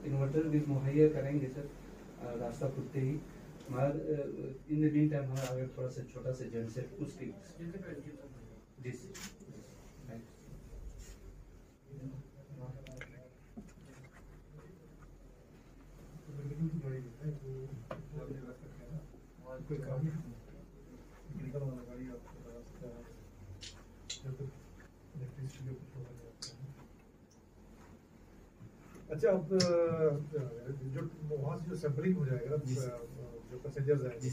Inverter भी मुहैया करेंगे सर रास्ता खुलते ही। मगर इन द मीन टाइम हमारा आगे थोड़ा सा छोटा सा जेंट सेट उसकी जी अच्छा, अब जो वहाँ से जो सैम्पलिंग हो जाएगा जो पैसेंजर्स आएंगे,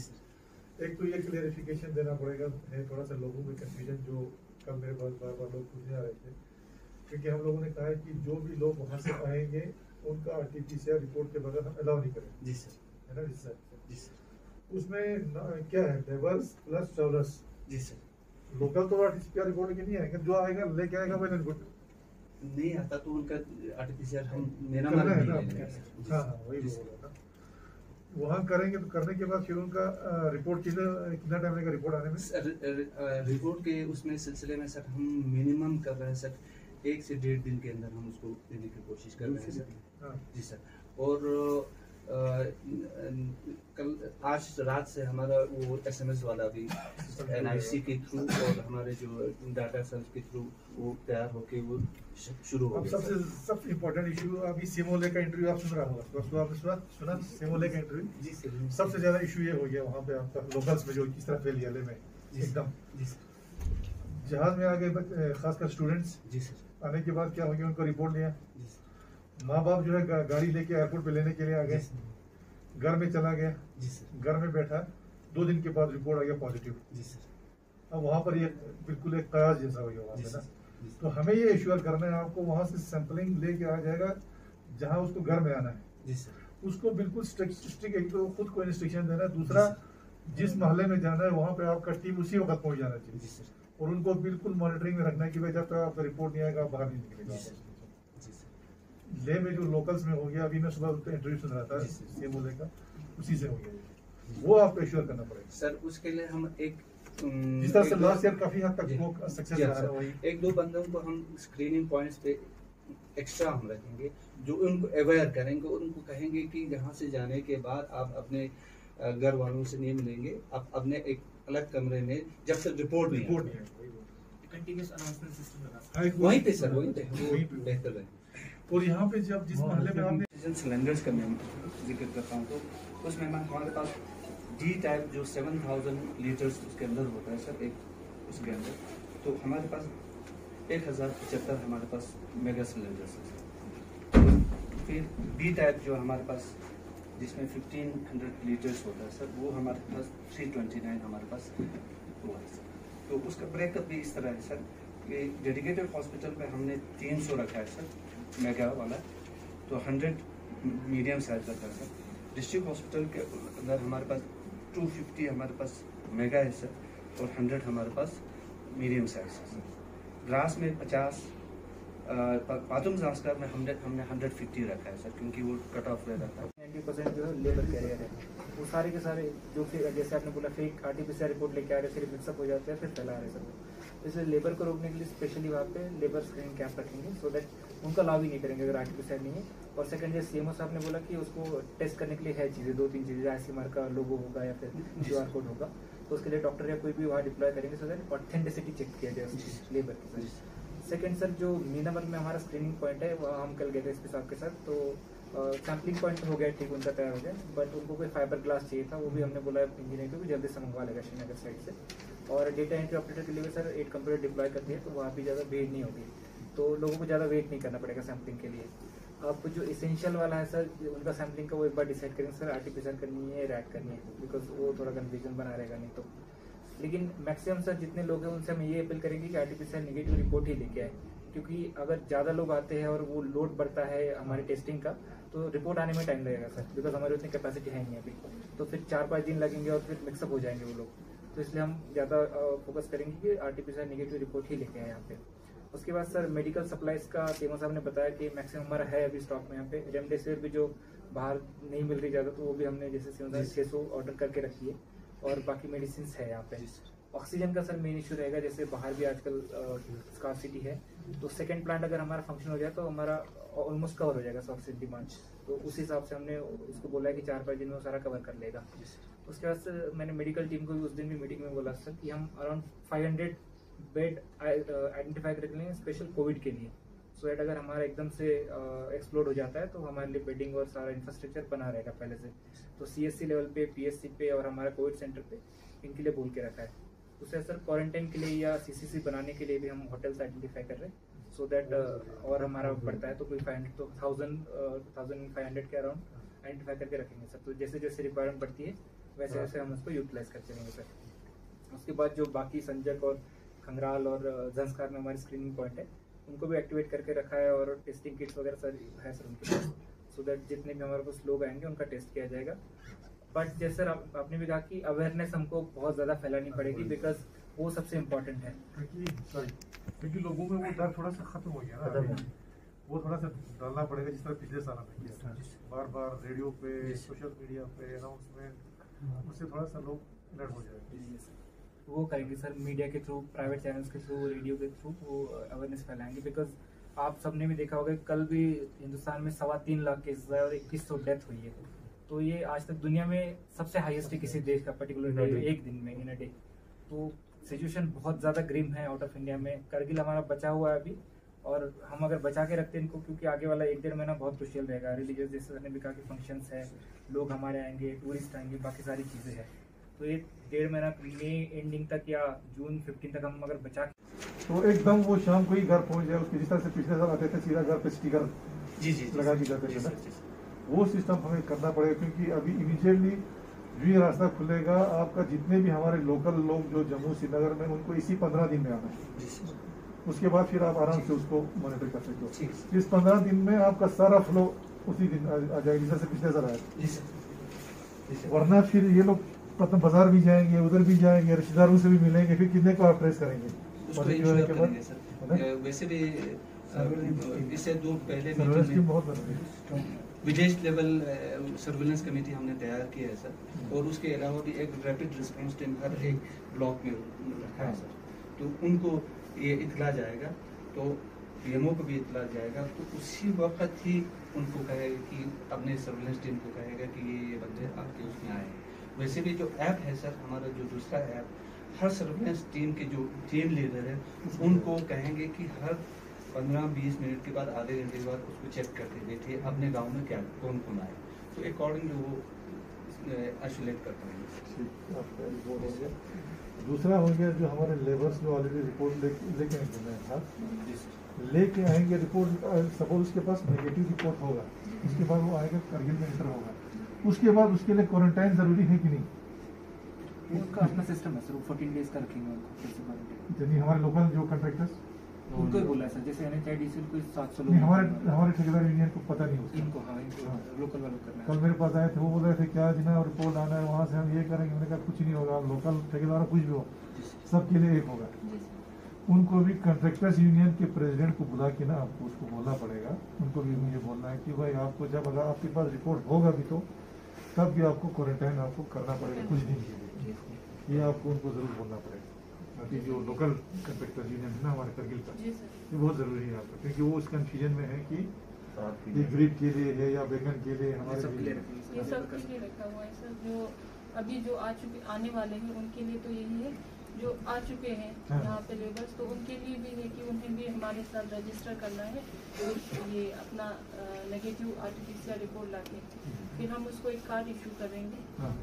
एक तो ये क्लियरिफिकेशन देना पड़ेगा है थोड़ा सा लोगों में कंफ्यूजन जो कल मेरे पास बार बार लोग पूछने आ रहे थे, क्योंकि हम लोगों ने कहा है कि जो भी लोग वहाँ से आएंगे उनका RT-PCR रिपोर्ट के बगैर हम अलाउ नहीं करेंगे। जी सर, है ना जी जी सर। उसमें क्या है, लेबर्स प्लस ट्रैवलर्स। जी सर। लोकल तो RT-PCR रिपोर्ट लेके नहीं आएंगे, जो आएगा लेके आएगा वेल एंड गुड। नहीं आता तो उनका RT-PCR हम मेरा करना माल है नहीं ना। लेंगे। हाँ वही बोल रहा था। वहाँ करेंगे तो करने के बाद फिर उनका रिपोर्ट कितना टाइम लगेगा रिपोर्ट आने में? रिपोर्ट के उसमें सिलसिले में सर हम मिनिमम कर रहे हैं सर 1 से 1.5 दिन के अंदर हम उसको देने की कोशिश कर रहे हैं सर। हाँ। जी सर। और कल आज रात से हमारा वो SMS वाला भी NIC के थ्रू और हमारे जो डाटा सेल्स के थ्रू वो तैयार होके वो शुरू हो गया। सबसे इम्पोर्टेंट इशू अभी सेमोले का इंटरव्यू आप सुन रहा होगा, आपने सुना सेमोले का इंटरव्यू? जी सर। सबसे ज्यादा इशू ये हो गया वहाँ पे आपका लोकल्स में जो इस तरह फैल गया में एकदम। जी सर। जहाज में आ गए खासकर स्टूडेंट्स। जी सर। आने के बाद क्या हो गया, उनको रिपोर्ट लिया, जी सर। माँ बाप जो है गाड़ी लेके एयरपोर्ट पे लेने के लिए आ गए, घर में चला गया। जी सर। घर में बैठा 2 दिन के बाद रिपोर्ट आ गया पॉजिटिव। जी सर। अब वहाँ पर ये बिल्कुल एक कयास जैसा हो गया वहाँ पे ना। तो हमें ये इश्योर करना है आपको, वहाँ से सैंपलिंग लेके आ जाएगा जहाँ उसको घर में आना है। जी सर। उसको बिल्कुल स्ट्रिक्ट एक तो खुद को इंस्ट्रक्शन देना है, दूसरा जिस मोहल्ले में जाना है वहाँ पे आपका टीम उसी वक्त पहुँच जाना चाहिए। जी सर। और उनको बिल्कुल मॉनिटरिंग में रखना है कि भाई जब तक आपका रिपोर्ट नहीं आएगा आप बाहर नहीं निकलेगा। ले में जो लोकल्स में हो गया, अभी मैं सुबह इंटरव्यू सुन रहा था सेमोले का, उसी से हो गया, वो आपको एश्योर करना पड़ेगा सर। उसके लिए हम एक जिस तरह से लास्ट ईयर काफी हद तक वो सक्सेस रहा है, वही 1-2 बंदों को हम स्क्रीनिंग पॉइंट्स पे एक्स्ट्रा हम रखेंगे जो उनको अवेयर करेंगे और उनको कहेंगे कि यहाँ से जाने के बाद आप अपने घर वालों से नहीं मिलेंगे, आप अपने एक अलग कमरे में जब तक रिपोर्ट नहीं है कंटीन्यूअस अनाउंसमेंट सिस्टम लगा वहीं पे सर, वहीं पे बेहतर है। और यहाँ पे जब जिस मोहल्ले में आपने सिलेंडर्स का मैं जिक्र करता हूँ तो उसमें हमारे पास D टाइप जो 7000 लीटर्स उसके अंदर होता है सर, एक उसके अंदर तो हमारे पास 1075 हमारे पास मेगा सिलेंडर्स है। फिर B टाइप जो हमारे पास जिसमें 1500 लीटर्स होता है सर, वो हमारे पास 329 हमारे पास वो है सर। तो उसका ब्रेकअप भी इस तरह है सर कि डेडिकेटेड हॉस्पिटल पे हमने 300 रखा है सर मेगा वाला, तो 100 मीडियम साइज रखा है सर। डिस्ट्रिक्ट हॉस्पिटल के अंदर हमारे पास 250 हमारे पास मेगा है सर और 100 हमारे पास मीडियम साइज है सर। ग्रास में 50, पातुम जास्कर में हमने 150 रखा है सर, क्योंकि वो कट ऑफ रहता है। 90% जो है लेबर कैरियर है, वो सारे के सारे जो फिर जैसे आपने बोला फेक RT-PCR रिपोर्ट लेके आ रहे, फिर मिक्सअप हो जाते हैं, फिर फैला रहे सब। इसलिए लेबर को रोकने के लिए स्पेशली वहाँ पे लेबर स्क्रीनिंग कैंप रखेंगे, सो दैट उनका लाभ ही नहीं करेंगे अगर RT-PCR नहीं है। और सेकंड जैसे CMO साहब ने बोला कि उसको टेस्ट करने के लिए है चीज़ें 2-3 चीज़ें, ICMR का लोगो होगा या फिर QR कोड होगा, तो उसके लिए डॉक्टर या कोई भी वहाँ डिप्लॉय करेंगे सो दैट ऑथेंटिसिटी चेक किया जाए लेबर के साथ। सेकंड सर जो मीनामल में हमारा स्क्रीनिंग पॉइंट है वहाँ हम कल गए थे SP साहब के साथ, तो सैम्पलिंग पॉइंट हो गया ठीक, उनका तैयार हो गया, बट उनको कोई फाइबर ग्लास चाहिए था, वो भी हमने बोला इंजीनियर को भी जल्दी से मंगवा लेगा श्रीनगर साइड से। और डेटा एंट्री ऑपरेटर के लिए सर 8 कंप्यूटर डिप्लॉय कर दिए, तो वहाँ भी ज़्यादा भीड़ नहीं होगी, तो लोगों को ज़्यादा वेट नहीं करना पड़ेगा सैम्पलिंग के लिए। अब जो इसेंशियल वाला है सर उनका सैम्पलिंग का वो एक बार डिसाइड करेंगे सर RT-PCR करनी है रैट करनी है, बिकॉज वो थोड़ा कन्फ्यूजन बना रहेगा नहीं तो। लेकिन मैक्सिमम सर जितने लोग हैं उनसे हम ये अपील करेंगे कि RT-PCR नेगेटिव रिपोर्ट ही लेके आए, क्योंकि अगर ज़्यादा लोग आते हैं और वो लोड बढ़ता है हमारी टेस्टिंग का, तो रिपोर्ट आने में टाइम लगेगा सर, बिकॉज हमारी उतनी कैपेसिटी है नहीं अभी, तो फिर 4-5 दिन लगेंगे और फिर मिक्सअप हो जाएंगे वो लोग। तो इसलिए हम ज़्यादा फोकस करेंगे कि RT-PCR नेगेटिव रिपोर्ट ही लेके आए यहाँ पे। उसके बाद सर मेडिकल सप्लाईज का सीएमओ साहब ने बताया कि मैक्सिमम हमारा है अभी स्टॉक में यहाँ पे। रेमडेसिविर भी जो बाहर नहीं मिल रही ज़्यादा, तो वो भी हमने जैसे सीएमओ साहब 600 ऑर्डर करके रखी है, और बाकी मेडिसिन है यहाँ पे। ऑक्सीजन का सर मेन इशू रहेगा, जैसे बाहर भी आजकल स्कार्सिटी है, तो सेकंड प्लांट अगर हमारा फंक्शन हो जाए तो हमारा ऑलमोस्ट कवर हो जाएगा सफिशिएंट डिमांड। तो उस हिसाब से हमने उसको बोला है कि 4-5 दिन में वो सारा कवर कर लेगा। उसके बाद से मैंने मेडिकल टीम को भी उस दिन भी मीटिंग में बोला सर कि हम अराउंड 500 बेड आइडेंटिफाई कर लेंगे स्पेशल कोविड के लिए, सो दैट अगर हमारा एकदम से एक्सप्लोड हो जाता है तो हमारे लिए बेडिंग और सारा इंफ्रास्ट्रक्चर बना रहेगा पहले से। तो CSC लेवल पे, PSC पे और हमारा कोविड सेंटर पे इनके लिए बोल के रखा है। उससे सर क्वारंटाइन के लिए या CCC बनाने के लिए भी हम होटल्स आइडेंटिफाई कर रहे हैं, सो दैट और हमारा बढ़ता है तो कोई 500 तो 1500 के अराउंड आइडेंटिफाई करके रखेंगे सर। तो जैसे जैसे रिक्वायरमेंट बढ़ती है वैसे वैसे हम उसको यूटिलाइज करते रहेंगे सर। उसके बाद जो बाकी संजक और खंगराल और जंस्कार में हमारी स्क्रीनिंग पॉइंट है उनको भी एक्टिवेट करके रखा है और टेस्टिंग किट्स वगैरह सर है सर उनके पास, सो दैट जितने भी हमारे पास लोग आएंगे उनका टेस्ट किया जाएगा। बट जैसे सर आपने भी कहा कि अवेयरनेस हमको बहुत ज़्यादा फैलानी पड़ेगी, बिकॉज वो सबसे इम्पोर्टेंट है। क्योंकि लोगों में वो डर थोड़ा सा खत्म हो गया ना, वो थोड़ा सा डालना पड़ेगा जिस तरह पिछले साल में किया था, बार बार रेडियो पे, सोशल मीडिया पे अनाउंसमेंट, उससे थोड़ा सा लोग अलर्ट हो जाएंगे। वो करेंगे सर, मीडिया के थ्रू, प्राइवेट चैनल्स के थ्रू, रेडियो के थ्रू वो अवेयरनेस फैलाएंगे। बिकॉज आप सबने भी देखा होगा कल भी हिंदुस्तान में 3.25 लाख केसेस आए और 2100 डेथ हुई है। तो ये आज तक दुनिया में सबसे हाईएस्ट है किसी देश का पर्टिकुलर डे, एक दिन में, इन अ डे। तो सिचुएशन बहुत ज़्यादा ग्रिम है आउट ऑफ इंडिया में। करगिल हमारा बचा हुआ है अभी, और हम अगर बचा के रखते हैं इनको, क्योंकि आगे वाला 1-1.5 महीना बहुत क्रुशियल रहेगा। रिलीजियस जैसे मैंने भी कहा कि फंक्शंस है, लोग हमारे आएंगे, टूरिस्ट आएंगे, बाकी सारी चीज़ें हैं। तो ये 1.5 महीना मई एंडिंग तक या जून 15 तक हम अगर बचा तो एकदम वो शाम को ही घर पहुंच जाए, उसके जिस तरह से पिछले साल आते थे सीधा घर पे स्टिकर लगा के जाते थे, वो सिस्टम हमें करना पड़ेगा। क्योंकि अभी इमीडिएटली जो ये रास्ता खुलेगा, आपका जितने भी हमारे लोकल लोग जो जम्मू श्रीनगर में, उनको इसी 15 दिन में आना है। उसके बाद फिर आप आराम से उसको मॉनिटर कर सकते हो। इस 15 दिन में आपका सारा फ्लो उसी दिन आ जाएगा जैसे पिछले साल आया। वरना फिर ये लोग प्रथम बाजार भी जाएंगे, उधर भी जाएंगे, रिश्तेदारों से भी मिलेंगे, फिर कितने को आप ट्रेस करेंगे। वैसे भी इससे दूर पहले विदेश लेवल सर्विलेंस कमेटी हमने तैयार की है सर, और उसके अलावा भी एक रैपिड रिस्पांस टीम हर एक ब्लॉक में रखा है सर। तो उनको ये इतला जाएगा, तो PMO को भी इतला जाएगा, तो उसी वक्त ही उनको कहेगा कि अपने सर्विलेंस टीम को कहेगा कि ये बंदे आपके उसमें आए। वैसे भी जो ऐप है सर, हमारा जो दूसरा ऐप, हर सर्विलेंस टीम के जो टीम लीडर है उनको कहेंगे कि हर 15-20 मिनट के बाद, आधे घंटे के बाद उसको चेक करके देखिए अपने गांव में क्या कौन कौन आए, तो अकॉर्डिंग वो आइसोलेट कर पाएंगे। दूसरा हो गया जो हमारे लेबर्स जो ऑलरेडी रिपोर्ट लेके आएंगे रिपोर्ट, सपोज उसके पास नेगेटिव रिपोर्ट होगा, उसके बाद वो आएगा, करगिल में एंटर होगा, उसके बाद उसके लिए क्वारंटाइन जरूरी है कि नहीं? उनका अपना सिस्टम है सर, 14 डेज का रखेंगे उनको। यानी हमारे लोकल जो कॉन्ट्रैक्टर्स उनको ही बोला है सर, जैसे NHIDC को 700 लोग, हमारे ठेकेदार यूनियन को पता नहीं होता इनको। हाँ, इनको लोकल वालों करना है। कल मेरे पास आए थे, वो बोल रहे थे क्या जिना रिपोर्ट आना है वहाँ से हम ये करेंगे। मैंने कहा कुछ नहीं होगा, लोकल ठेकेदार कुछ भी हो, सबके लिए एक होगा। उनको भी कॉन्ट्रैक्टर्स यूनियन के प्रेसिडेंट को बुला के ना आपको उसको बोलना पड़ेगा। उनको भी मुझे बोलना है कि भाई आपको जब अगर आपके पास रिपोर्ट होगा भी तो तब भी आपको क्वारंटाइन आपको करना पड़ेगा कुछ दिन के लिए, ये आपको उनको जरूर बोलना पड़ेगा। बाकी जो लोकल कॉन्ट्रैक्टर्स यूनियन है ना हमारे करगिल का, ये बहुत जरूरी है आपको, क्योंकि वो उस कन्फ्यूजन में है कि ये ग्रिड के लिए है या बैगन के लिए, हमारे ये सब के लिए रखा हुआ है सर। जो अभी जो आने वाले हैं उनके लिए तो यही है, जो आ चुके हैं यहाँ पे लेबर्स, तो उनके लिए भी है कि उन्हें भी हमारे साथ रजिस्टर करना है, और ये अपना नेगेटिव RT-PCR रिपोर्ट लाके फिर हम उसको एक कार्ड इशू करेंगे।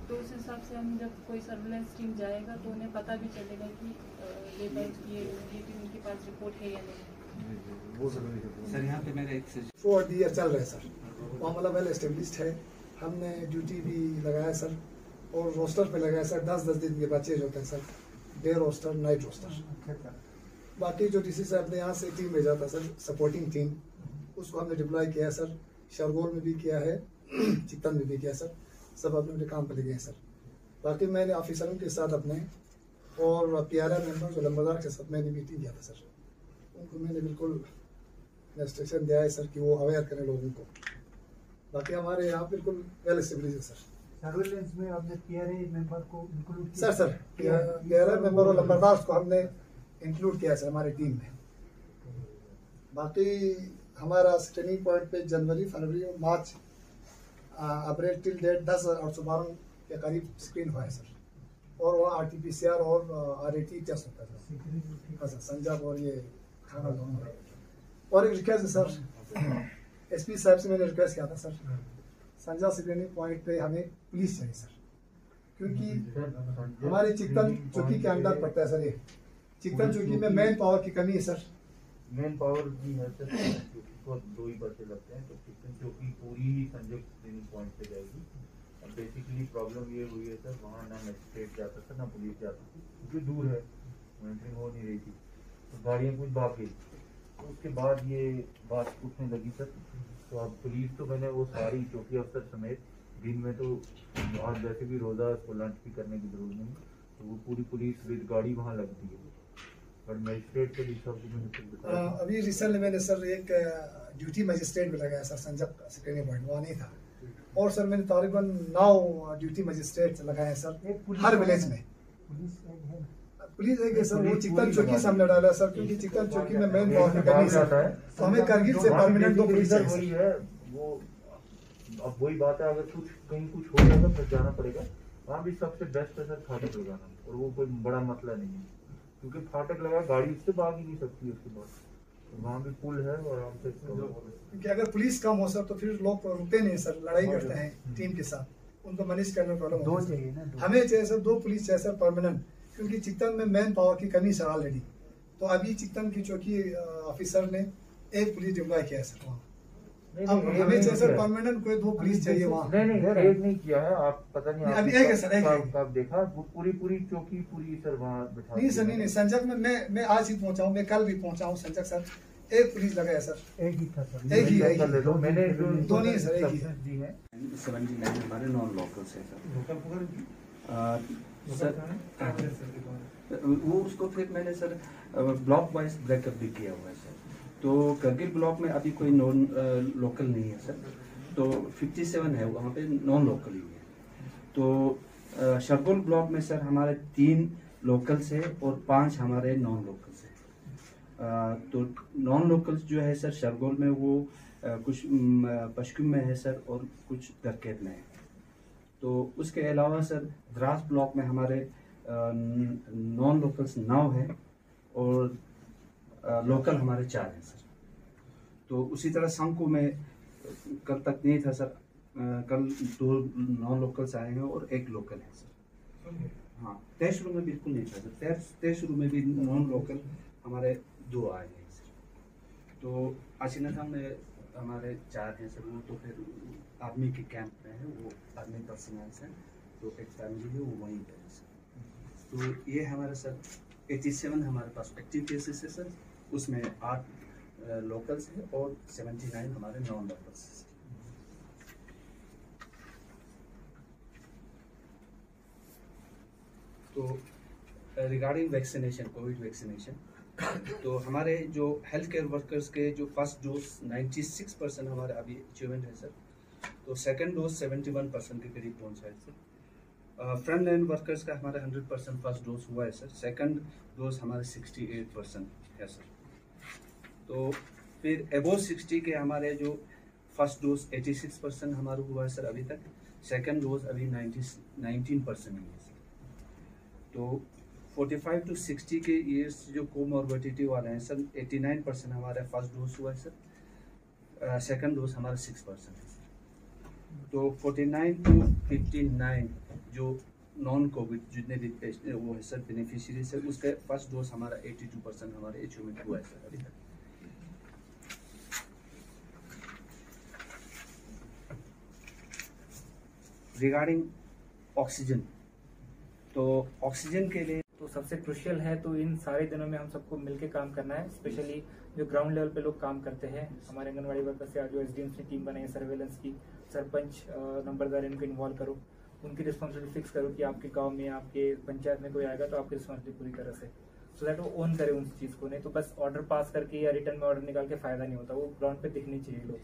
तो उस हिसाब से हम जब कोई सर्विलेंस टीम जाएगा तो उन्हें पता भी चलेगा कि लेबर ये उनके पास रिपोर्ट है या नहीं। सर यहाँ पे मेरा एक 4 ईयर चल रहा है सर, वहाँ मतलब वेल एस्टेब्लिश्ड है। हमने ड्यूटी भी लगाया सर, और रोस्टर पे लगाया सर। 10-10 दिन के बच्चे जो होते हैं sir, day roster, night roster. बाकी जो DC से अपने यहाँ से टीम भेजा था सर, सपोर्टिंग टीम, उसको हमने डिप्लॉय किया है सर। शरगोल में भी किया है, चिकन में भी किया सर, सब अपने अपने काम पर लगे हैं सर। बाकी मैंने ऑफिसरों के साथ अपने और PRI मेंबर जो लंबरदार के साथ मैंने मीटिंग किया था सर। उनको मैंने बिल्कुल इंस्ट्रक्शन दिया है सर कि वो अवेयर करें लोगों को। बाकी हमारे यहाँ बिल्कुल वेल एस्टेब्लिश है सर। सर्विलेंस में आपने PRI मेंबर को इंक्लूड किया? सर PRI मेंबर और लंबरदार को हमने इंक्लूड किया सर हमारी टीम में। बाकी हमारा स्क्रीनिंग पॉइंट पे जनवरी, फरवरी और मार्च, अप्रैल टिल डेट 10,812 के करीब स्क्रीन हुआ है सर। और वहाँ RT-PCR और RAT टेस्ट होता है सर। हाँ सर, संजब और ये खाना दोनों। और एक रिक्वेस्ट है सर, SP साहब से मैंने रिक्वेस्ट किया था सर, संजय स्क्रीनिंग पॉइंट पे हमें पुलिस चाहिए सर, क्योंकि हमारे चिकन चौकी के अंदर पड़ता है सर। ये चिकन चौकी में मैन पावर की कमी है सर। मेन पावर भी है सर, को 2 ही बच्चे लगते हैं, तो चिकन चौकी पूरी ही संजय स्क्रीनिंग पॉइंट पे जाएगी। अब बेसिकली प्रॉब्लम ये हुई है सर, वहाँ ना मजिस्ट्रेट जाता था ना पुलिस जाती थी, क्योंकि दूर है, मॉनिटरिंग हो नहीं रही थी, तो गाड़ियाँ कुछ भाग गई। तो उसके बाद ये बात उठने लगी सर, तो अब पुलिस तो मैंने वो सारी चौकी अफसर समेत दिन में तो आज वैसे भी रोज़ा को लंच भी करने की जरूरत नहीं, तो वो पूरी पुलिस विद गाड़ी वहाँ लगती है। पर मजिस्ट्रेट के लिए सब अभी रिसेंटली मैंने सर एक ड्यूटी मजिस्ट्रेट भी लगाया सर, संजय स्क्रीनिंग पॉइंट वहाँ नहीं था। और सर मैंने तकरीबन 9 ड्यूटी मजिस्ट्रेट लगाए सर हर विलेज में। पुलिस एक है सर, वो चिकन चौकी से हमने डाला सर, क्योंकि चिकन चौकी में मेन पावर की कमी है, तो हमें करगिल से परमानेंट 2 पुलिस वही है वो। अब वही बात है, अगर कुछ कहीं कुछ हो जाएगा फिर जाना पड़ेगा। वहाँ भी सबसे बेस्ट है सर फाटक लगाना, और वो कोई बड़ा मसला नहीं है, क्योंकि फाटक लगा गाड़ी उससे भाग ही नहीं सकती उसके बाद, तो वहाँ भी पुल है और आराम से। क्योंकि अगर पुलिस कम हो सर तो फिर लोग रुकते नहीं सर, लड़ाई करते हैं टीम के साथ, उनको मैनेज करने में प्रॉब्लम दो होती है। चाहिए ना, हमें चाहिए सर 2 पुलिस चाहिए सर परमानेंट, क्योंकि चिकन में मैन पावर की कमी सर ऑलरेडी। तो अभी चिकन की चौकी ऑफिसर ने 1 पुलिस डिप्लॉय किया है सर वहाँ। अब हमें चाहिए सर परमानेंट कोई 2 पुलिस चाहिए वहाँ। नहीं एक नहीं किया है, आप पता नहीं अभी एक है सर, एक है। आप देखा पूरी चौकी पूरी सर वहाँ बैठा नहीं सर, नहीं संजक में मैं आज ही पहुंचा हूँ, मैं कल भी पहुंचा हूँ संजक सर। 1 पुलिस लगाया सर, एक ही था सर। एक ही ले लो, मैंने जो 2 नहीं है सर, एक ही है। जी है 79 हमारे नॉन लोकल्स है सर। वो उसको फिर मैंने सर ब्लॉक वाइज ब्रेकअप भी किया हुआ है सर। तो करगिल ब्लॉक में अभी कोई नॉन लोकल नहीं है सर, तो 57 है वहाँ पे नॉन लोकल ही है। तो शरगोल ब्लॉक में सर हमारे 3 लोकल्स है और 5 हमारे नॉन लोकल्स है। तो नॉन लोकल्स जो है सर शरगोल में वो कुछ पश्चिम में है सर और कुछ दरकेत में है। तो उसके अलावा सर द्रास ब्लॉक में हमारे नॉन लोकल्स 9 है और लोकल हमारे 4 हैं सर। तो उसी तरह संकू में कल तक नहीं था सर, कल 2 नॉन लोकल्स आए हैं और 1 लोकल है सर। हाँ, तहसील में बिल्कुल नहीं था सर, तहसील में भी नॉन लोकल हमारे 2 आए हैं सर। तो आशीनाथाम में हमारे 4 हैं सर, वो तो फिर आर्मी के कैंप में है, वो आर्मी पर्सनल है, तो एक फैमिली है वो वहीं पे है सर। तो ये हमारा सर 87 हमारे पास एक्टिव केसेस है सर, उसमें 8 लोकल्स है और 79 हमारे नॉन लोकल्स है। तो रिगार्डिंग वैक्सीनेशन, कोविड वैक्सीनेशन, तो हमारे जो हेल्थ केयर वर्कर्स के जो फर्स्ट डोज 96% हमारे अभी अचीवमेंट है सर। तो सेकंड डोज 71% के करीब पहुंचा है सर। फ्रंट लाइन वर्कर्स का हमारा 100% फर्स्ट डोज हुआ है सर, सेकंड डोज हमारे 68% है सर। तो फिर एबोव 60 के हमारे जो फर्स्ट डोज 86% हमारा हुआ है सर अभी तक, सेकंड डोज अभी 19% ही है सर। तो 45 to 60 के ईयर्स जो कोमॉर्बिडिटी वाले हैं सर 89% हमारा फर्स्ट डोज हुआ है सर, सेकंड डोज हमारा 6% है सर। तो 49 to 59 जो नॉन कोविड जितने भी वो है सर बेनिफिशियरी सर, उसका फर्स्ट डोज हमारा 82% हमारे अचीवमेंट हुआ है सर अभी तक। रिगार्डिंग ऑक्सीजन, तो ऑक्सीजन के लिए तो सबसे क्रुशियल है, तो इन सारे दिनों में हम सबको मिलके काम करना है। स्पेशली जो ग्राउंड लेवल पे लोग काम करते हैं, हमारे आंगनबाड़ी वर्कर्स या जो एसडीएम्स ने टीम बनाई है सर्वेलेंस की, सरपंच नंबरदार इनको इन्वॉल्व करो, उनकी रिस्पॉन्सिबिलिटी फिक्स करो कि आपके गांव में आपके पंचायत में कोई आएगा तो आपकी रिस्पॉन्सिबिलिटी पूरी तरह से, सो दैट वो ओन करे उस चीज़ को। नहीं तो बस ऑर्डर पास करके या रिटर्न में ऑर्डर निकाल के फायदा नहीं होता, वो ग्राउंड पे दिखनी चाहिए लोग।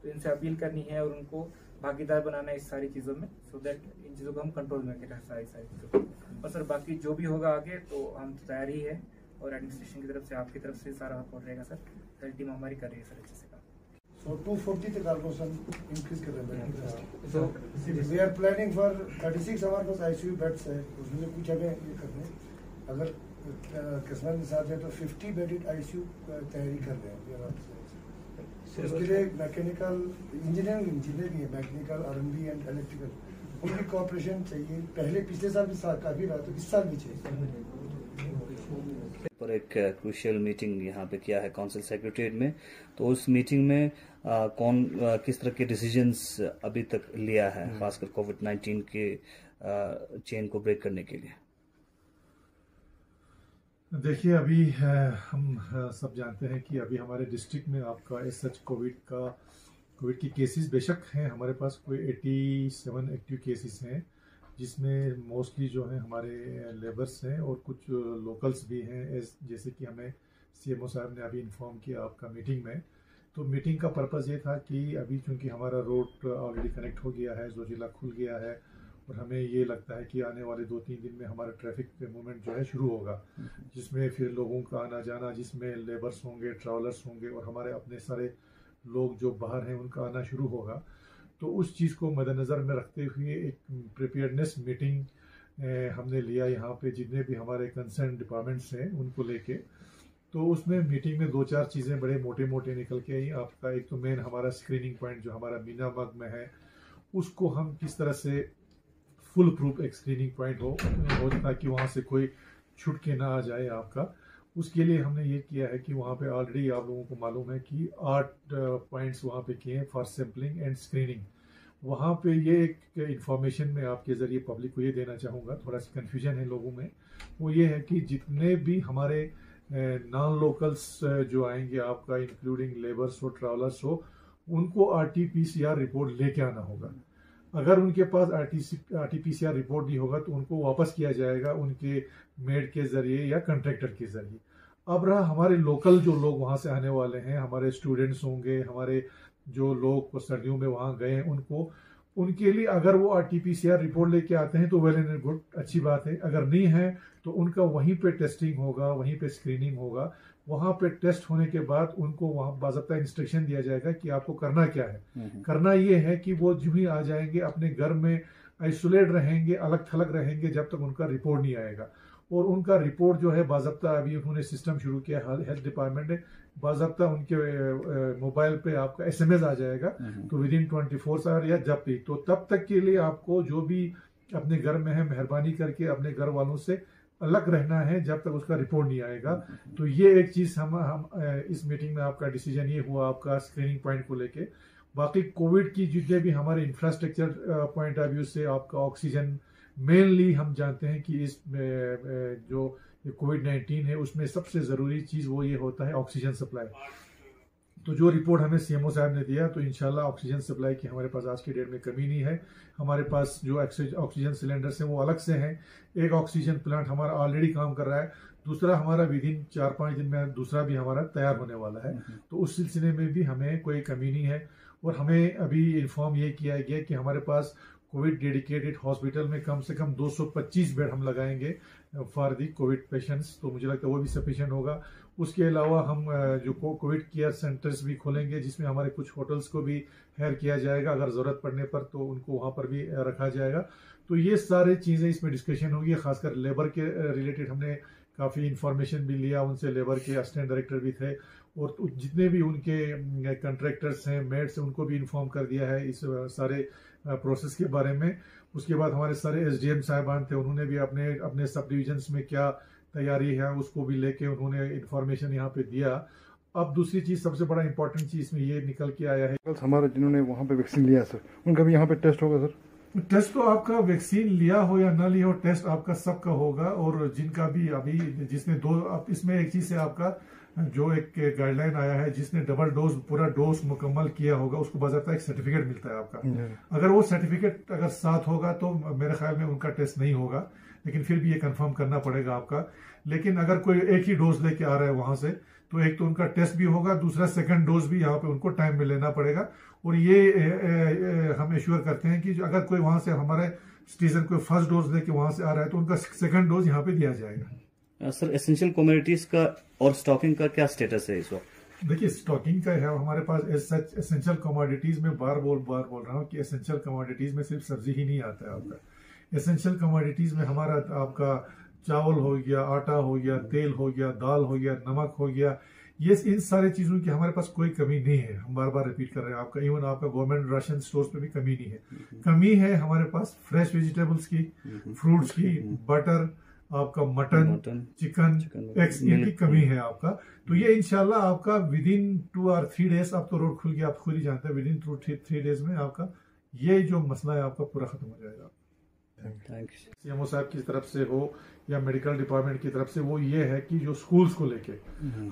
तो इनसे अपील करनी है और उनको भागीदार बनाना है इस सारी चीज़ों में, सो दैट इन चीज़ों को हम कंट्रोल में रखें सारी चीज़ों को। और सर बाकी जो भी होगा आगे तो हम तैयारी है, और एडमिनिस्ट्रेशन की तरफ से आपकी तरफ से सारा सपोर्ट रहेगा सर। हेल्थ टीम हमारी कर रही है सर अच्छे से काम। So 240 तक ऑलमोस्ट हम इंक्रीज कर रहे हैं। So we are planning for 36 हमारे पास ICU बेड्स है, उसमें से कुछ हमें ये करने, अगर किस्मत के साथ है तो 50 बेडेड ICU तैयारी कर रहे हैं। तो उसके लिए मैकेनिकल इंजीनियर भी है, मैकेनिकल R&D एंड इलेक्ट्रिकल, उनकी कॉपरेशन चाहिए। पहले पिछले साल भी काफी रहा, तो इस साल भी चाहिए। पर एक क्रूशियल मीटिंग यहाँ पे किया है काउंसिल सेक्रेटरीट में, तो उस मीटिंग में कौन किस तरह के डिसीजंस अभी तक लिया है, खासकर कोविड-19 के चेन को ब्रेक करने के लिए? देखिए, अभी हम सब जानते हैं कि अभी हमारे डिस्ट्रिक्ट में आपका एज सच कोविड की केसेस बेशक हैं, हमारे पास कोई 87 एक्टिव केसेस हैं, जिसमें मोस्टली जो है हमारे लेबर्स हैं और कुछ लोकल्स भी हैं। जैसे कि हमें CMO साहब ने अभी इन्फॉर्म किया आपका मीटिंग में, तो मीटिंग का पर्पज़ ये था कि अभी चूंकि हमारा रोड ऑलरेडी कनेक्ट हो गया है, जोजिला खुल गया है, और हमें ये लगता है कि आने वाले 2-3 दिन में हमारा ट्रैफिक मूवमेंट जो है शुरू होगा, जिसमें फिर लोगों का आना जाना, जिसमें लेबर्स होंगे, ट्रैवलर्स होंगे, और हमारे अपने सारे लोग जो बाहर हैं उनका आना शुरू होगा। तो उस चीज़ को मद्देनज़र में रखते हुए एक प्रिपेयर्डनेस मीटिंग हमने लिया यहाँ पे, जितने भी हमारे कंसर्न डिपार्टमेंट्स हैं उनको लेके। तो उसमें मीटिंग में 2-4 चीज़ें बड़े मोटे मोटे निकल के आई। आपका एक तो मेन हमारा स्क्रीनिंग पॉइंट जो हमारा मीना बाग में है, उसको हम किस तरह से फुल प्रूफ एक स्क्रीनिंग पॉइंट हो ताकि वहाँ से कोई छूट के ना आ जाए आपका। उसके लिए हमने ये किया है कि वहाँ पे ऑलरेडी आप लोगों को मालूम है कि 8 पॉइंट्स वहाँ पे किए हैं फॉर सैम्पलिंग एंड स्क्रीनिंग। वहाँ पे ये एक इंफॉर्मेशन में आपके ज़रिए पब्लिक को ये देना चाहूँगा, थोड़ा सा कन्फ्यूजन है लोगों में, वो ये है कि जितने भी हमारे नॉन लोकल्स जो आएंगे आपका, इंक्लूडिंग लेबर्स हो, ट्रैवलर्स हो, उनको RT-PCR रिपोर्ट लेके आना होगा। अगर उनके पास RT-PCR रिपोर्ट नहीं होगा तो उनको वापस किया जाएगा उनके मेड के ज़रिए या कॉन्ट्रैक्टर के ज़रिए। अब रहा हमारे लोकल जो लोग वहाँ से आने वाले हैं, हमारे स्टूडेंट्स होंगे, हमारे जो लोग सर्दियों में वहाँ गए हैं, उनके लिए अगर वो RT-PCR रिपोर्ट लेके आते हैं तो वेल एंड गुड, अच्छी बात है। अगर नहीं है तो उनका वहीं पे टेस्टिंग होगा, वहीं पे स्क्रीनिंग होगा। वहाँ पे टेस्ट होने के बाद उनको वहाँ बाज़ाब्ता इंस्ट्रक्शन दिया जाएगा कि आपको करना क्या है। करना ये है कि वो जो भी आ जाएंगे अपने घर में आइसोलेट रहेंगे, अलग थलग रहेंगे जब तक उनका रिपोर्ट नहीं आएगा। और उनका रिपोर्ट जो है बाज़ाब्ता, अभी उन्होंने सिस्टम शुरू किया हेल्थ डिपार्टमेंट ने, बाज़ाब्ता उनके मोबाइल पे आपका SMS आ जाएगा, तो विदिन 24 आवर या जब भी, तो तब तक के लिए आपको जो भी अपने घर में है, मेहरबानी करके अपने घर वालों से अलग रहना है जब तक उसका रिपोर्ट नहीं आएगा। तो ये एक चीज़ हम इस मीटिंग में आपका डिसीजन ये हुआ आपका स्क्रीनिंग पॉइंट को लेके। बाकी कोविड की जितने भी हमारे इंफ्रास्ट्रक्चर पॉइंट ऑफ व्यू से आपका ऑक्सीजन, मेनली हम जानते हैं कि इस जो कोविड-19 है उसमें सबसे ज़रूरी चीज़ वो ये होता है ऑक्सीजन सप्लाई। तो जो रिपोर्ट हमें CMO साहब ने दिया, तो इंशाल्लाह ऑक्सीजन सप्लाई की हमारे पास आज की डेट में कमी नहीं है। हमारे पास जो ऑक्सीजन सिलेंडर्स हैं वो अलग से हैं। एक ऑक्सीजन प्लांट हमारा ऑलरेडी काम कर रहा है, दूसरा हमारा विदिन 4-5 दिन में दूसरा भी हमारा तैयार होने वाला है। तो उस सिलसिले में भी हमें कोई कमी नहीं है। और हमें अभी इन्फॉर्म ये किया गया कि हमारे पास कोविड डेडिकेटेड हॉस्पिटल में कम से कम 225 बेड हम लगाएंगे फॉर दी कोविड पेशेंट्स, तो मुझे लगता है वो भी सफिशिएंट होगा। उसके अलावा हम जो कोविड केयर सेंटर्स भी खोलेंगे, जिसमें हमारे कुछ होटल्स को भी हायर किया जाएगा, अगर ज़रूरत पड़ने पर तो उनको वहाँ पर भी रखा जाएगा। तो ये सारी चीज़ें इसमें डिस्कशन होगी। खासकर लेबर के रिलेटेड हमने काफ़ी इंफॉर्मेशन भी लिया उनसे, लेबर के असिस्टेंट डायरेक्टर भी थे, और जितने भी उनके कॉन्ट्रैक्टर्स हैं, मेड्स हैं, उनको भी इन्फॉर्म कर दिया है इस सारे प्रोसेस के बारे में। उसके बाद हमारे सारे SDM साहिबान थे, उन्होंने भी अपने सब डिविजन्स में क्या तैयारी है उसको भी लेके उन्होंने इन्फॉर्मेशन यहाँ पे दिया। अब दूसरी चीज़, सबसे बड़ा इंपॉर्टेंट चीज़ इसमें ये निकल के आया है, हमारे जिन्होंने वहाँ पे वैक्सीन लिया सर, उनका भी यहाँ पे टेस्ट होगा सर? टेस्ट तो आपका वैक्सीन लिया हो या ना लिया हो, टेस्ट आपका सबका होगा। और जिनका भी अभी जिसने इसमें एक चीज़ है आपका जो एक गाइडलाइन आया है, जिसने डबल डोज पूरा डोज मुकम्मल किया होगा उसको बाज़ाब्ता एक सर्टिफिकेट मिलता है आपका। अगर वो सर्टिफिकेट अगर साथ होगा तो मेरे ख्याल में उनका टेस्ट नहीं होगा, लेकिन फिर भी ये कंफर्म करना पड़ेगा आपका। लेकिन अगर कोई एक ही डोज लेके आ रहा है वहां से, तो एक तो उनका टेस्ट भी होगा, दूसरा सेकंड डोज भी यहाँ पे उनको टाइम में लेना पड़ेगा। और ये हम एश्योर करते हैं कि अगर कोई वहां से हमारे सिटीजन कोई फर्स्ट डोज लेके वहां से आ रहा है तो उनका सेकंड डोज यहाँ पे दिया जाएगा। सर, एसेंशियल कमोडिटीज का और स्टॉकिंग का क्या स्टेटस है इस वक्त? देखिए स्टॉकिंग का है हमारे पास एज सच एसेंशियल कमोडिटीज में बार बोल रहा हूँ कि एसेंशियल कमोडिटीज में सिर्फ सब्जी ही नहीं आता है आपका। एसेंशियल कमोडिटीज में हमारा आपका चावल हो गया, आटा हो गया, तेल हो गया, दाल हो गया, नमक हो गया, ये इन सारे चीजों की हमारे पास कोई कमी नहीं है। हम बार बार रिपीट कर रहे हैं, आपका इवन आपका गवर्नमेंट राशन स्टोर्स पे भी कमी नहीं है। कमी है हमारे पास फ्रेश वेजिटेबल्स की, फ्रूट्स की, बटर, आपका मटन, चिकन, एग्स, इनकी कमी है आपका। तो ये इंशाल्लाह आपका विद इन 2 और 3 डेज, आप तो रोड खुल गया, आप खुद ही जानते हैं, विद इन 2-3 डेज में आपका ये जो मसला है आपका पूरा खत्म हो जाएगा। सीएमओ साहब की तरफ से हो या मेडिकल डिपार्टमेंट की तरफ से, वो ये है कि जो स्कूल्स को लेके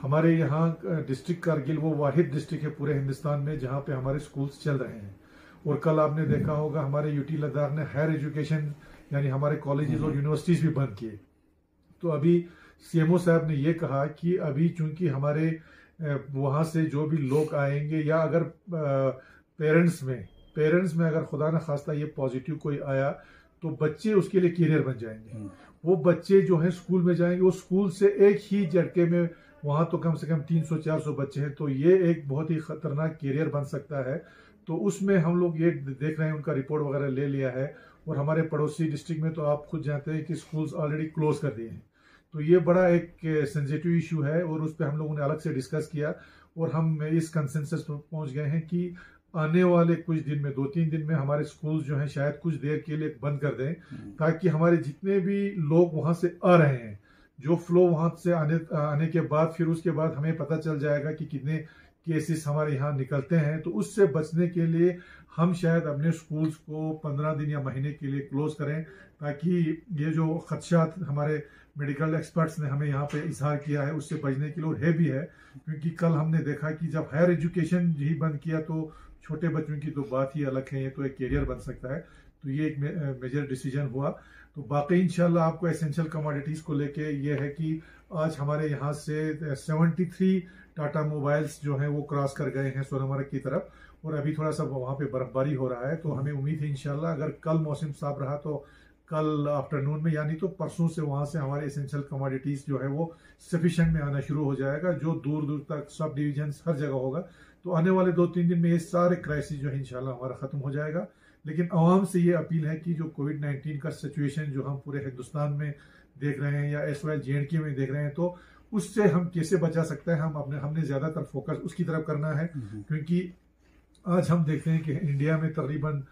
हमारे यहाँ डिस्ट्रिक्ट कारगिल वो वाहिद डिस्ट्रिक्ट है पूरे हिंदुस्तान में जहाँ पे हमारे स्कूल्स चल रहे हैं। और कल आपने देखा होगा हमारे यूटी लद्दाख ने हायर एजुकेशन यानी हमारे कॉलेजेस और यूनिवर्सिटीज भी बंद किए। तो अभी सीएमओ साहब ने ये कहा कि अभी चूंकि हमारे वहाँ से जो भी लोग आएंगे या अगर पेरेंट्स में अगर खुदा न खास्ता ये पॉजिटिव कोई आया तो बच्चे उसके लिए कैरियर बन जाएंगे। वो बच्चे जो हैं स्कूल में जाएंगे, वो स्कूल से एक ही झटके में वहाँ तो कम से कम 300-400 बच्चे हैं, तो ये एक बहुत ही खतरनाक कैरियर बन सकता है। तो उसमें हम लोग ये देख रहे हैं, उनका रिपोर्ट वगैरह ले लिया है। और हमारे पड़ोसी डिस्ट्रिक्ट में तो आप खुद जानते हैं कि स्कूल्स ऑलरेडी क्लोज कर दिए हैं। तो ये बड़ा एक सेंसिटिव इशू है और उस पर हम लोगों ने अलग से डिस्कस किया और हम इस कंसेंसस पर पहुंच गए हैं कि आने वाले कुछ दिन में 2-3 दिन में हमारे स्कूल जो हैं शायद कुछ देर के लिए बंद कर दें, ताकि हमारे जितने भी लोग वहां से आ रहे हैं, जो फ्लो वहां से आने के बाद फिर उसके बाद हमें पता चल जाएगा कि कितने केसेस हमारे यहाँ निकलते हैं। तो उससे बचने के लिए हम शायद अपने स्कूल्स को 15 दिन या महीने के लिए क्लोज करें, ताकि ये जो खदशात हमारे मेडिकल एक्सपर्ट्स ने हमें यहाँ पे इजहार किया है उससे बचने के लिए। और है भी है, क्योंकि कल हमने देखा कि जब हायर एजुकेशन ही बंद किया तो छोटे बच्चों की तो बात ही अलग है, ये तो एक कैरियर बन सकता है। तो ये एक मेजर डिसीजन हुआ। तो बाकी इंशाल्लाह आपको एसेंशियल कमोडिटीज को लेके ये है कि आज हमारे यहाँ से 73 टाटा मोबाइल्स जो हैं वो क्रॉस कर गए हैं सोनमर्ग की तरफ, और अभी थोड़ा सा वहाँ पे बर्फबारी हो रहा है। तो हमें उम्मीद है इंशाल्लाह अगर कल मौसम साफ रहा तो कल आफ्टरनून में यानी तो परसों से वहाँ से हमारे एसेंशियल कमोडिटीज जो है वो सफिशिएंट में आना शुरू हो जाएगा, जो दूर दूर तक सब डिवीजन हर जगह होगा। तो आने वाले 2-3 दिन में ये सारे क्राइसिस जो है इंशाल्लाह हमारा खत्म हो जाएगा। लेकिन आवाम से ये अपील है कि जो कोविड-19 का सिचुएशन जो हम पूरे हिंदुस्तान में देख रहे हैं या एस वाई JNK में देख रहे हैं, तो उससे हम कैसे बचा सकते हैं, हमने ज्यादातर फोकस उसकी तरफ करना है। क्योंकि आज हम देखते हैं कि इंडिया में तकरीबन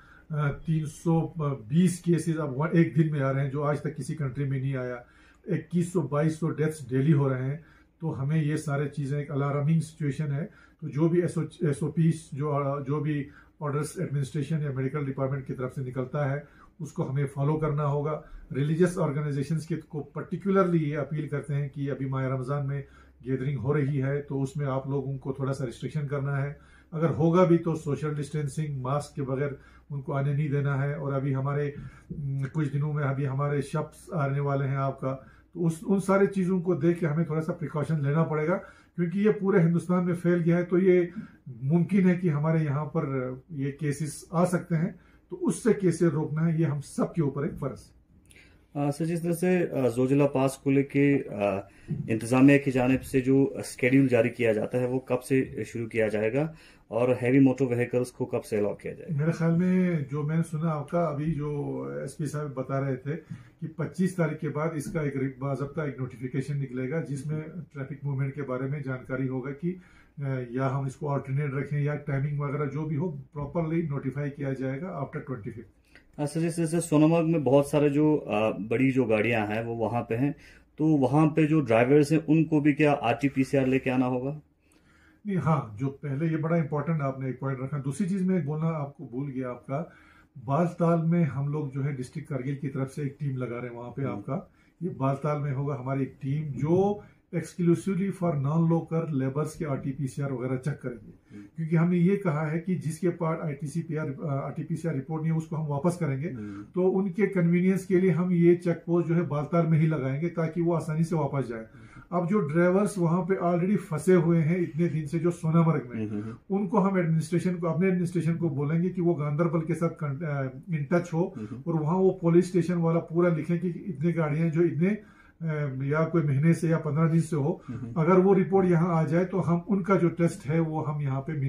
320 केसेस अब एक दिन में आ रहे हैं, जो आज तक किसी कंट्री में नहीं आया। 2100-2200 डेथ्स डेली हो रहे हैं। तो हमें ये सारे चीज़ें एक अलार्मिंग सिचुएशन है। तो जो भी SOPs जो भी ऑर्डर्स एडमिनिस्ट्रेशन या मेडिकल डिपार्टमेंट की तरफ से निकलता है उसको हमें फॉलो करना होगा। रिलीजियस ऑर्गेनाइजेशंस को पर्टिकुलरली ये अपील करते हैं कि अभी माह रमज़ान में गैदरिंग हो रही है तो उसमें आप लोगों को थोड़ा सा रिस्ट्रिक्शन करना है। अगर होगा भी तो सोशल डिस्टेंसिंग, मास्क के बगैर उनको आने नहीं देना है। और अभी हमारे कुछ दिनों में अभी हमारे शब्स आने वाले हैं आपका, तो उन सारे चीज़ों को देख के हमें थोड़ा सा प्रिकॉशन लेना पड़ेगा, क्योंकि ये पूरे हिंदुस्तान में फैल गया है। तो ये मुमकिन है कि हमारे यहाँ पर ये केसेस आ सकते हैं, तो उससे कैसे रोकना है ये हम सब के ऊपर एक फर्ज है। सर, जिस तरह से जोजिला पास को लेके इंतजामिया की जानिब से जो स्केड्यूल जारी किया जाता है वो कब से शुरू किया जाएगा और हैवी मोटर व्हीकल्स को कब से अलाउ किया जाएगा? मेरे ख्याल में जो मैंने सुना आपका अभी जो SP साहब बता रहे थे कि 25 तारीख के बाद इसका एक बाज़ाब्ता एक नोटिफिकेशन निकलेगा जिसमें ट्रैफिक मूवमेंट के बारे में जानकारी होगा कि या हम इसको ऑल्टरनेट रखें या टाइमिंग वगैरह जो भी हो प्रॉपरली नोटिफाई किया जाएगा आफ्टर 25। सर, जैसे सोनमर्ग में बहुत सारे जो बड़ी जो गाड़ियां हैं वो वहां पे हैं, तो वहां पे जो ड्राइवर्स हैं उनको भी क्या RT-PCR लेके आना होगा? नहीं, हाँ, जो पहले ये बड़ा इंपॉर्टेंट आपने एक पॉइंट रखा। दूसरी चीज मैं बोलना आपको भूल गया, आपका बालताल में हम लोग जो है डिस्ट्रिक्ट कारगिल की तरफ से एक टीम लगा रहे हैं वहां पे। आपका ये बालताल में होगा हमारी एक टीम जो exclusively for non local labours के RT-PCR वगैरह चेक करेंगे, क्योंकि हमने ये कहा है कि जिसके पास RT-PCR रिपोर्ट नहीं है उसको हम वापस करेंगे। तो उनके कन्वीनियंस के लिए हम ये चेक पोस्ट जो है बालताल में ही लगाएंगे ताकि वो आसानी से वापस जाए। अब जो ड्राइवर्स वहां पे ऑलरेडी फंसे हुए हैं इतने दिन से जो सोनामर्ग में, उनको हम अपने एडमिनिस्ट्रेशन को बोलेंगे कि वो गांधरबल के साथ इन टच हो और वहां वो पुलिस स्टेशन वाला पूरा लिखें कि इतने गाड़ियां जो इतने या कोई महीने से या 15 दिन से हो, अगर वो रिपोर्ट यहाँ आ जाए तो हम उनका जो टेस्ट है वो हम यहाँ पे मीना